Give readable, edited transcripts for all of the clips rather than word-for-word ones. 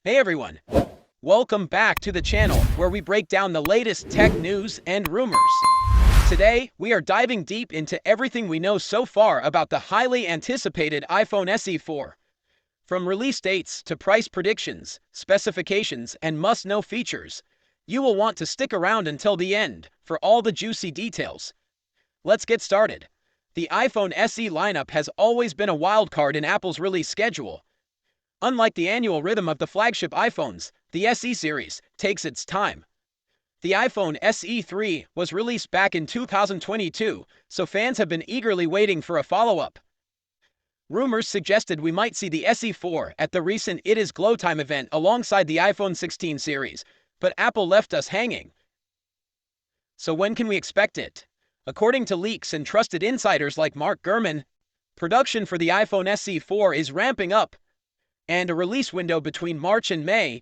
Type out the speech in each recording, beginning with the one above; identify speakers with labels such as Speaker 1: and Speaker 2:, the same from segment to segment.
Speaker 1: Hey everyone, welcome back to the channel where we break down the latest tech news and rumors. Today, we are diving deep into everything we know so far about the highly anticipated iPhone SE 4. From release dates to price predictions, specifications, and must-know features, you will want to stick around until the end for all the juicy details. Let's get started. The iPhone SE lineup has always been a wild card in Apple's release schedule. Unlike the annual rhythm of the flagship iPhones, the SE series takes its time. The iPhone SE 3 was released back in 2022, so fans have been eagerly waiting for a follow-up. Rumors suggested we might see the SE 4 at the recent It Is Glow Time event alongside the iPhone 16 series, but Apple left us hanging. So when can we expect it? According to leaks and trusted insiders like Mark Gurman, production for the iPhone SE 4 is ramping up, and a release window between March and May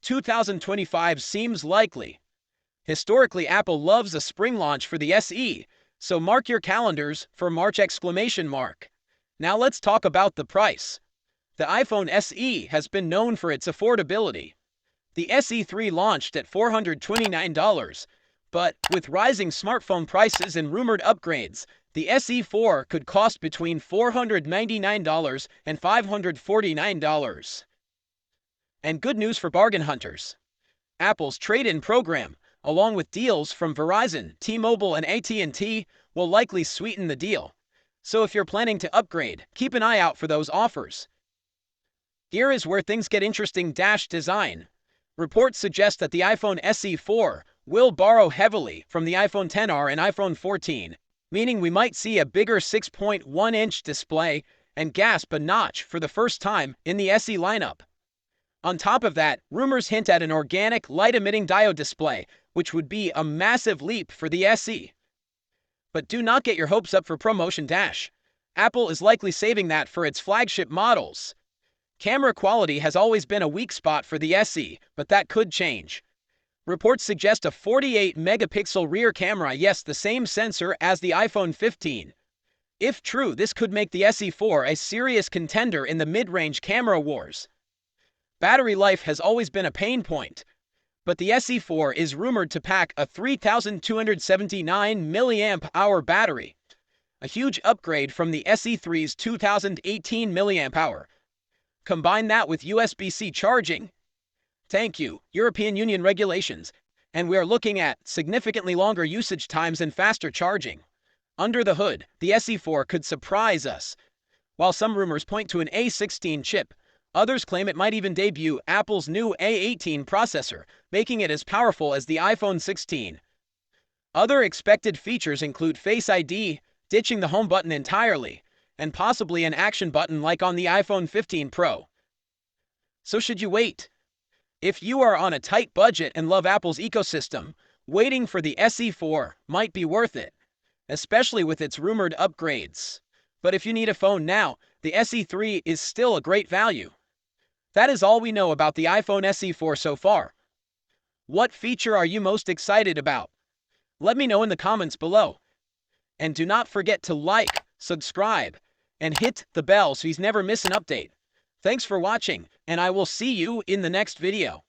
Speaker 1: 2025 seems likely. Historically, Apple loves a spring launch for the SE, so mark your calendars for March exclamation mark. Now let's talk about the price. The iPhone SE has been known for its affordability. The SE 3 launched at $429, but with rising smartphone prices and rumored upgrades, the SE 4 could cost between $499 and $549. And good news for bargain hunters. Apple's trade-in program, along with deals from Verizon, T-Mobile, and AT&T, will likely sweeten the deal. So if you're planning to upgrade, keep an eye out for those offers. Here is where things get interesting. Design. Reports suggest that the iPhone SE 4 will borrow heavily from the iPhone XR and iPhone 14, meaning we might see a bigger 6.1-inch display and gasp a notch for the first time in the SE lineup. On top of that, rumors hint at an organic light-emitting diode display, which would be a massive leap for the SE. But do not get your hopes up for promotion. Apple is likely saving that for its flagship models. Camera quality has always been a weak spot for the SE, but that could change. Reports suggest a 48-megapixel rear camera, yes, the same sensor as the iPhone 15. If true, this could make the SE 4 a serious contender in the mid-range camera wars. Battery life has always been a pain point, but the SE 4 is rumored to pack a 3,279 mAh battery, a huge upgrade from the SE 3's 2018 mAh. Combine that with USB-C charging. Thank you, European Union regulations, and we are looking at significantly longer usage times and faster charging. Under the hood, the SE 4 could surprise us. While some rumors point to an A16 chip, others claim it might even debut Apple's new A18 processor, making it as powerful as the iPhone 16. Other expected features include Face ID, ditching the home button entirely, and possibly an action button like on the iPhone 15 Pro. So should you wait? If you are on a tight budget and love Apple's ecosystem, waiting for the SE 4 might be worth it, especially with its rumored upgrades. But if you need a phone now, the SE 3 is still a great value. That is all we know about the iPhone SE 4 so far. What feature are you most excited about? Let me know in the comments below. And do not forget to like, subscribe, and hit the bell so you never miss an update. Thanks for watching, and I will see you in the next video.